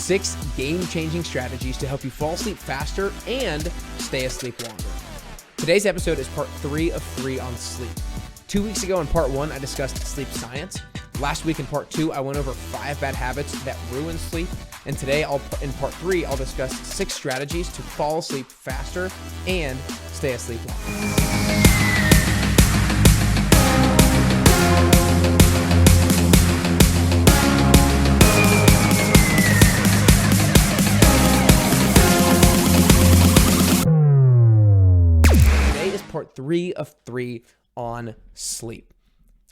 6 game-changing strategies to help you fall asleep faster and stay asleep longer. Today's episode is part 3 of 3 on sleep. 2 weeks ago in part 1, I discussed sleep science. Last week in part 2, I went over 5 bad habits that ruin sleep. And today, in part 3, I'll discuss 6 strategies to fall asleep faster and stay asleep longer. Part 3 of 3 on sleep.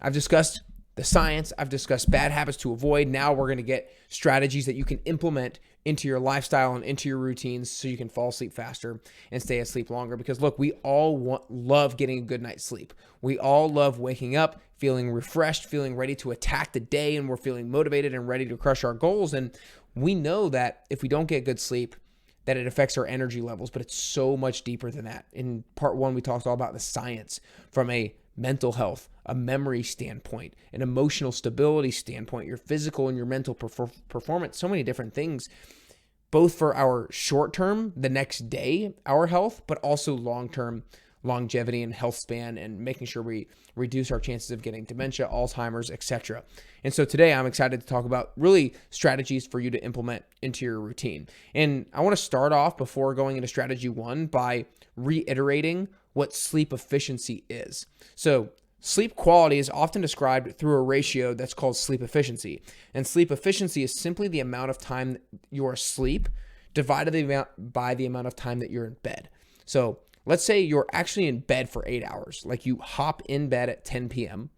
I've discussed the science. I've discussed bad habits to avoid. Now we're going to get strategies that you can implement into your lifestyle and into your routines so you can fall asleep faster and stay asleep longer. Because look, we all love getting a good night's sleep. We all love waking up, feeling refreshed, feeling ready to attack the day, and we're feeling motivated and ready to crush our goals. And we know that if we don't get good sleep, that it affects our energy levels, but it's so much deeper than that. In part 1, we talked all about the science from a mental health, a memory standpoint, an emotional stability standpoint, your physical and your mental performance, so many different things, both for our short term, the next day, our health, but also long term longevity and health span, and making sure we reduce our chances of getting dementia, Alzheimer's, etc. And so today I'm excited to talk about really strategies for you to implement into your routine. And I want to start off before going into strategy 1 by reiterating what sleep efficiency is. So sleep quality is often described through a ratio that's called sleep efficiency. And sleep efficiency is simply the amount of time you're asleep divided by the amount of time that you're in bed. So let's say you're actually in bed for 8 hours, like you hop in bed at 10 p.m.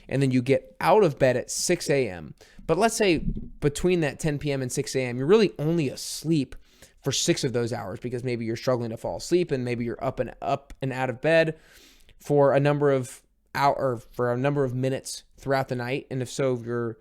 and then you get out of bed at 6 a.m. But let's say between that 10 p.m. and 6 a.m., you're really only asleep for 6 of those hours because maybe you're struggling to fall asleep and maybe you're up and out of bed for a number of minutes throughout the night. And if you're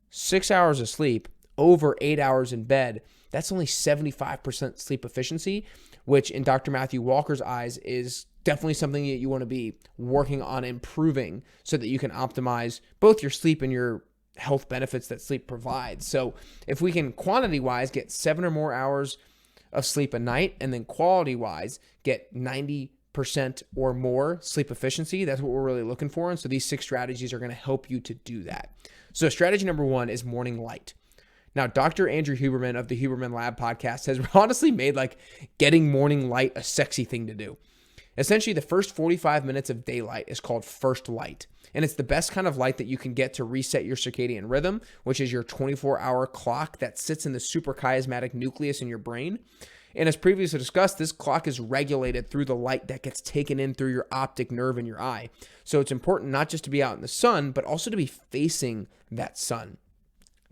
6 hours of sleep over 8 hours in bed, that's only 75% sleep efficiency, which in Dr. Matthew Walker's eyes is definitely something that you want to be working on improving so that you can optimize both your sleep and your health benefits that sleep provides. So if we can quantity-wise get 7 or more hours of sleep a night, and then quality-wise get 90% or more sleep efficiency, that's what we're really looking for. And so these 6 strategies are going to help you to do that. So strategy number 1 is morning light. Now, Dr. Andrew Huberman of the Huberman Lab podcast has honestly made getting morning light a sexy thing to do. Essentially, the first 45 minutes of daylight is called first light. And it's the best kind of light that you can get to reset your circadian rhythm, which is your 24-hour clock that sits in the suprachiasmatic nucleus in your brain. And as previously discussed, this clock is regulated through the light that gets taken in through your optic nerve in your eye. So it's important not just to be out in the sun, but also to be facing that sun.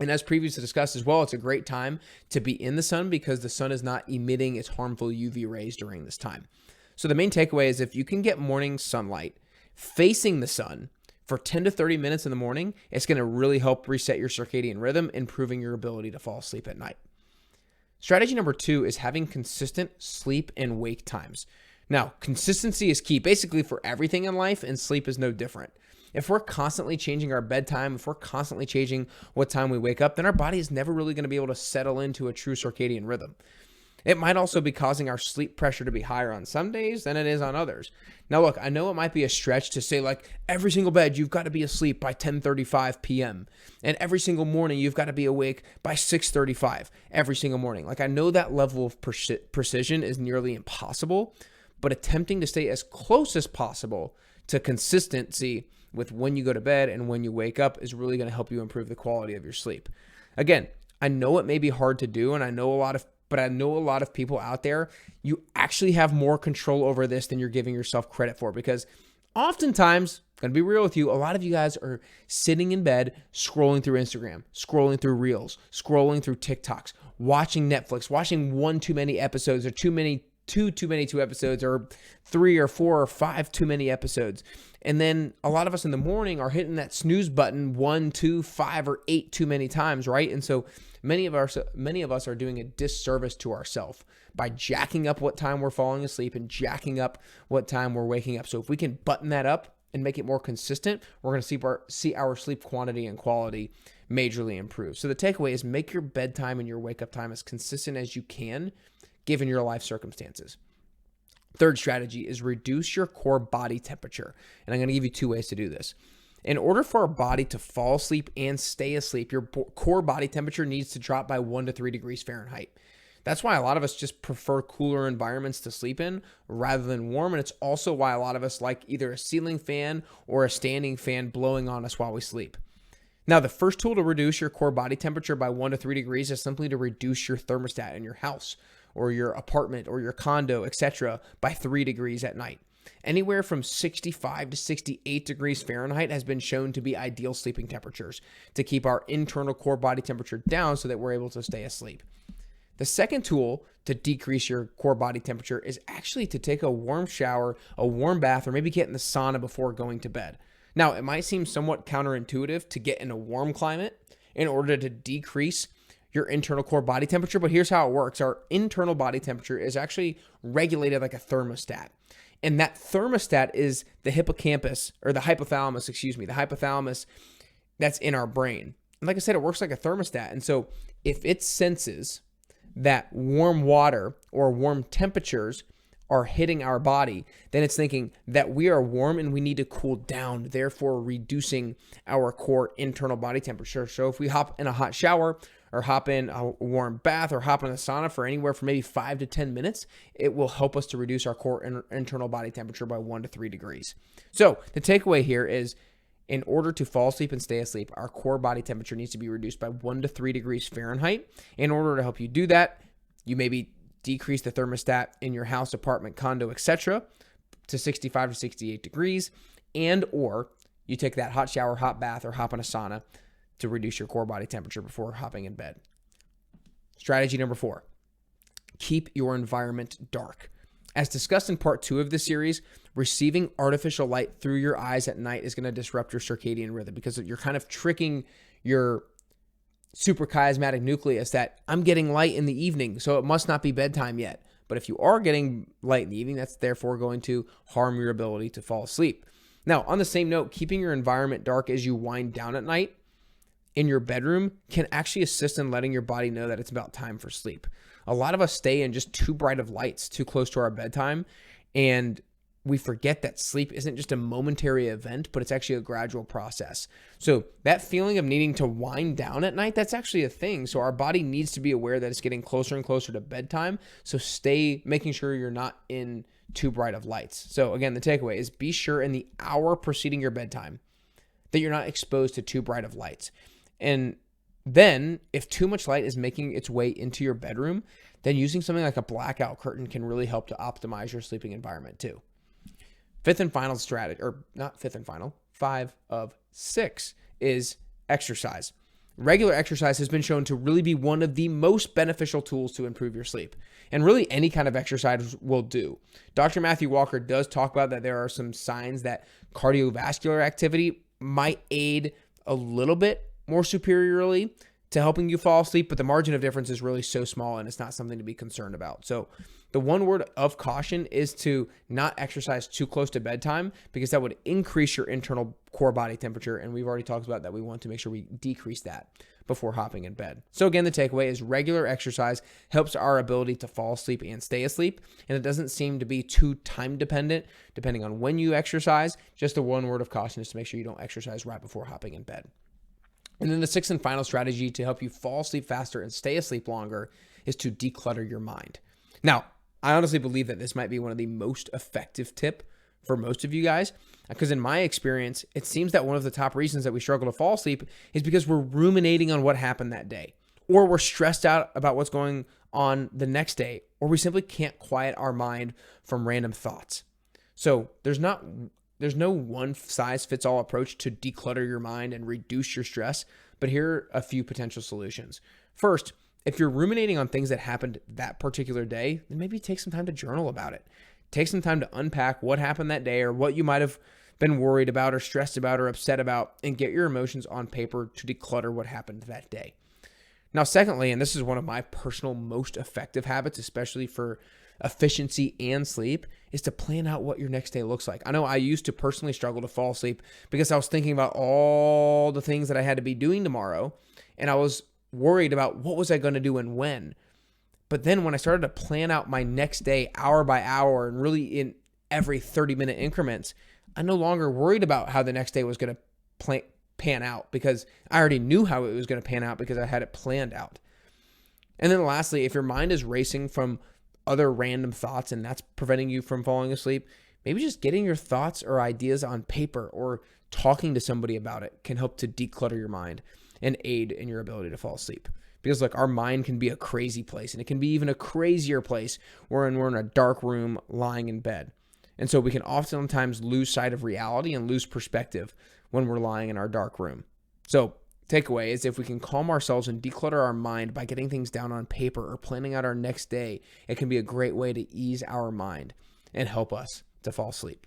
And as previously discussed as well, it's a great time to be in the sun because the sun is not emitting its harmful UV rays during this time. So the main takeaway is if you can get morning sunlight facing the sun for 10 to 30 minutes in the morning, it's going to really help reset your circadian rhythm, improving your ability to fall asleep at night. Strategy number 2 is having consistent sleep and wake times. Now, consistency is key basically for everything in life, and sleep is no different. If we're constantly changing our bedtime, if we're constantly changing what time we wake up, then our body is never really going to be able to settle into a true circadian rhythm. It might also be causing our sleep pressure to be higher on some days than it is on others. Now, look, I know it might be a stretch to say every single bed, you've got to be asleep by 10:35 p.m. And every single morning, you've got to be awake by 6:35 every single morning. I know that level of precision is nearly impossible, but attempting to stay as close as possible to consistency with when you go to bed and when you wake up is really going to help you improve the quality of your sleep. Again, I know it may be hard to do, and I know a lot of people out there, you actually have more control over this than you're giving yourself credit for, because oftentimes, I'm going to be real with you, a lot of you guys are sitting in bed, scrolling through Instagram, scrolling through Reels, scrolling through TikToks, watching Netflix, watching one too many episodes, or two too many episodes, or 3 or 4 or 5 too many episodes. And then a lot of us in the morning are hitting that snooze button 1, 2, 5, or 8 too many times, right? And so many of us are doing a disservice to ourselves by jacking up what time we're falling asleep and jacking up what time we're waking up. So if we can button that up and make it more consistent, we're going to see our sleep quantity and quality majorly improve. So the takeaway is make your bedtime and your wake up time as consistent as you can given your life circumstances. Third strategy is reduce your core body temperature. And I'm going to give you 2 ways to do this. In order for our body to fall asleep and stay asleep, your core body temperature needs to drop by 1 to 3 degrees Fahrenheit. That's why a lot of us just prefer cooler environments to sleep in rather than warm. And it's also why a lot of us like either a ceiling fan or a standing fan blowing on us while we sleep. Now, the first tool to reduce your core body temperature by 1 to 3 degrees is simply to reduce your thermostat in your house or your apartment or your condo, etc., by 3 degrees at night. Anywhere from 65 to 68 degrees Fahrenheit has been shown to be ideal sleeping temperatures to keep our internal core body temperature down so that we're able to stay asleep. The second tool to decrease your core body temperature is actually to take a warm shower, a warm bath, or maybe get in the sauna before going to bed. Now, it might seem somewhat counterintuitive to get in a warm climate in order to decrease your internal core body temperature, but here's how it works. Our internal body temperature is actually regulated like a thermostat. And that thermostat is the hippocampus, or the hypothalamus that's in our brain. And like I said, it works like a thermostat. And so if it senses that warm water or warm temperatures are hitting our body, then it's thinking that we are warm and we need to cool down, therefore reducing our core internal body temperature. So if we hop in a hot shower or hop in a warm bath or hop in a sauna for anywhere from maybe 5 to 10 minutes, it will help us to reduce our core internal body temperature by 1 to 3 degrees. So the takeaway here is, in order to fall asleep and stay asleep, our core body temperature needs to be reduced by 1 to 3 degrees Fahrenheit. In order to help you do that, you maybe decrease the thermostat in your house, apartment, condo, etc. to 65 to 68 degrees, and or you take that hot shower, hot bath, or hop in a sauna to reduce your core body temperature before hopping in bed. Strategy number 4, keep your environment dark. As discussed in part 2 of this series, receiving artificial light through your eyes at night is going to disrupt your circadian rhythm because you're kind of tricking your suprachiasmatic nucleus that I'm getting light in the evening, so it must not be bedtime yet. But if you are getting light in the evening, that's therefore going to harm your ability to fall asleep. Now, on the same note, keeping your environment dark as you wind down at night in your bedroom can actually assist in letting your body know that it's about time for sleep. A lot of us stay in just too bright of lights too close to our bedtime, and we forget that sleep isn't just a momentary event, but it's actually a gradual process. So that feeling of needing to wind down at night, that's actually a thing. So our body needs to be aware that it's getting closer and closer to bedtime. So stay making sure you're not in too bright of lights. So again, the takeaway is be sure in the hour preceding your bedtime that you're not exposed to too bright of lights. And then if too much light is making its way into your bedroom, then using something like a blackout curtain can really help to optimize your sleeping environment too. Fifth and final strategy, or not fifth and final, 5 of 6 is exercise. Regular exercise has been shown to really be one of the most beneficial tools to improve your sleep. And really any kind of exercise will do. Dr. Matthew Walker does talk about that there are some signs that cardiovascular activity might aid a little bit more superiorly to helping you fall asleep, but the margin of difference is really so small and it's not something to be concerned about. So the one word of caution is to not exercise too close to bedtime because that would increase your internal core body temperature. And we've already talked about that. We want to make sure we decrease that before hopping in bed. So again, the takeaway is regular exercise helps our ability to fall asleep and stay asleep. And it doesn't seem to be too time dependent, depending on when you exercise. Just the one word of caution is to make sure you don't exercise right before hopping in bed. And then the sixth and final strategy to help you fall asleep faster and stay asleep longer is to declutter your mind. Now, I honestly believe that this might be one of the most effective tip for most of you guys, because in my experience, it seems that one of the top reasons that we struggle to fall asleep is because we're ruminating on what happened that day, or we're stressed out about what's going on the next day, or we simply can't quiet our mind from random thoughts. So there's no one size fits all approach to declutter your mind and reduce your stress, but here are a few potential solutions. First, if you're ruminating on things that happened that particular day, then maybe take some time to journal about it. Take some time to unpack what happened that day or what you might have been worried about or stressed about or upset about, and get your emotions on paper to declutter what happened that day. Now, secondly, and this is one of my personal most effective habits, especially for efficiency and sleep, is to plan out what your next day looks like. I know I used to personally struggle to fall asleep because I was thinking about all the things that I had to be doing tomorrow, and I was worried about what was I going to do and when. But then when I started to plan out my next day hour by hour and really in every 30-minute increments, I no longer worried about how the next day was going to pan out because I already knew how it was going to pan out because I had it planned out. And then lastly, if your mind is racing from other random thoughts and that's preventing you from falling asleep, maybe just getting your thoughts or ideas on paper or talking to somebody about it can help to declutter your mind and aid in your ability to fall asleep. Because look, our mind can be a crazy place, and it can be even a crazier place when we're in a dark room lying in bed. And so we can oftentimes lose sight of reality and lose perspective when we're lying in our dark room. So takeaway is if we can calm ourselves and declutter our mind by getting things down on paper or planning out our next day, it can be a great way to ease our mind and help us to fall asleep.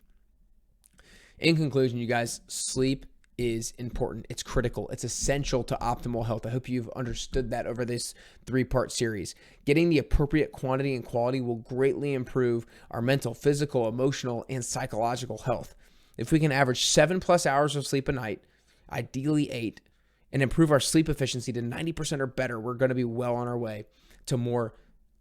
In conclusion, you guys, sleep is important. It's critical. It's essential to optimal health. I hope you've understood that over this 3-part series. Getting the appropriate quantity and quality will greatly improve our mental, physical, emotional, and psychological health. If we can average 7+ hours of sleep a night, ideally 8, and improve our sleep efficiency to 90% or better, we're going to be well on our way to more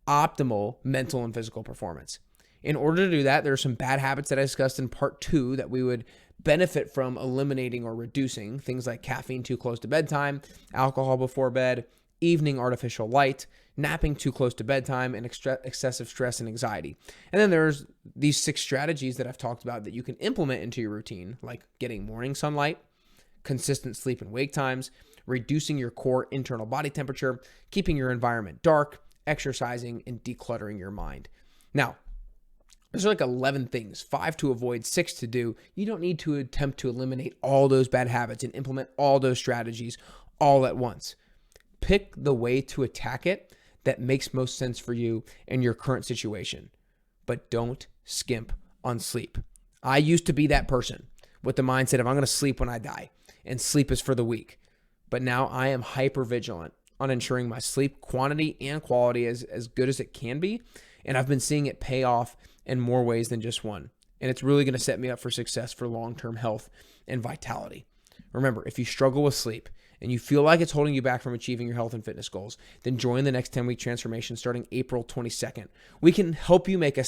optimal mental and physical performance. In order to do that, there are some bad habits that I discussed in part 2 that we would benefit from eliminating or reducing, things like caffeine too close to bedtime, alcohol before bed, evening artificial light, napping too close to bedtime, and excessive stress and anxiety. And then there's these 6 strategies that I've talked about that you can implement into your routine, like getting morning sunlight, consistent sleep and wake times, reducing your core internal body temperature, keeping your environment dark, exercising, and decluttering your mind. Now, there's like 11 things, 5 to avoid, 6 to do. You don't need to attempt to eliminate all those bad habits and implement all those strategies all at once. Pick the way to attack it that makes most sense for you in your current situation, but don't skimp on sleep. I used to be that person with the mindset of I'm going to sleep when I die, and sleep is for the weak. But now I am hyper vigilant on ensuring my sleep quantity and quality is as good as it can be, and I've been seeing it pay off in more ways than just one. And it's really going to set me up for success for long-term health and vitality. Remember, if you struggle with sleep and you feel like it's holding you back from achieving your health and fitness goals, then join the next 10-week transformation starting April 22nd. We can help you make a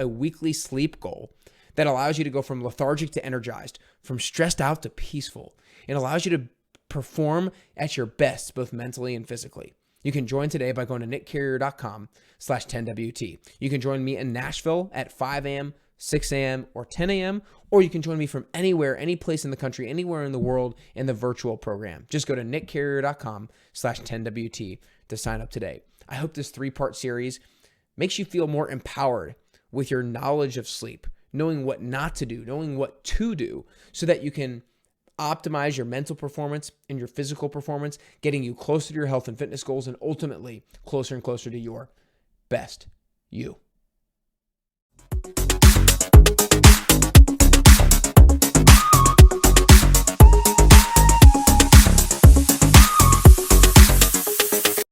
weekly sleep goal that allows you to go from lethargic to energized, from stressed out to peaceful, and allows you to perform at your best, both mentally and physically. You can join today by going to nickcarrier.com/10WT. You can join me in Nashville at 5 a.m., 6 a.m., or 10 a.m., or you can join me from anywhere, any place in the country, anywhere in the world in the virtual program. Just go to nickcarrier.com/10WT to sign up today. I hope this 3-part series makes you feel more empowered with your knowledge of sleep, knowing what not to do, knowing what to do, so that you can optimize your mental performance and your physical performance, getting you closer to your health and fitness goals, and ultimately closer and closer to your best you.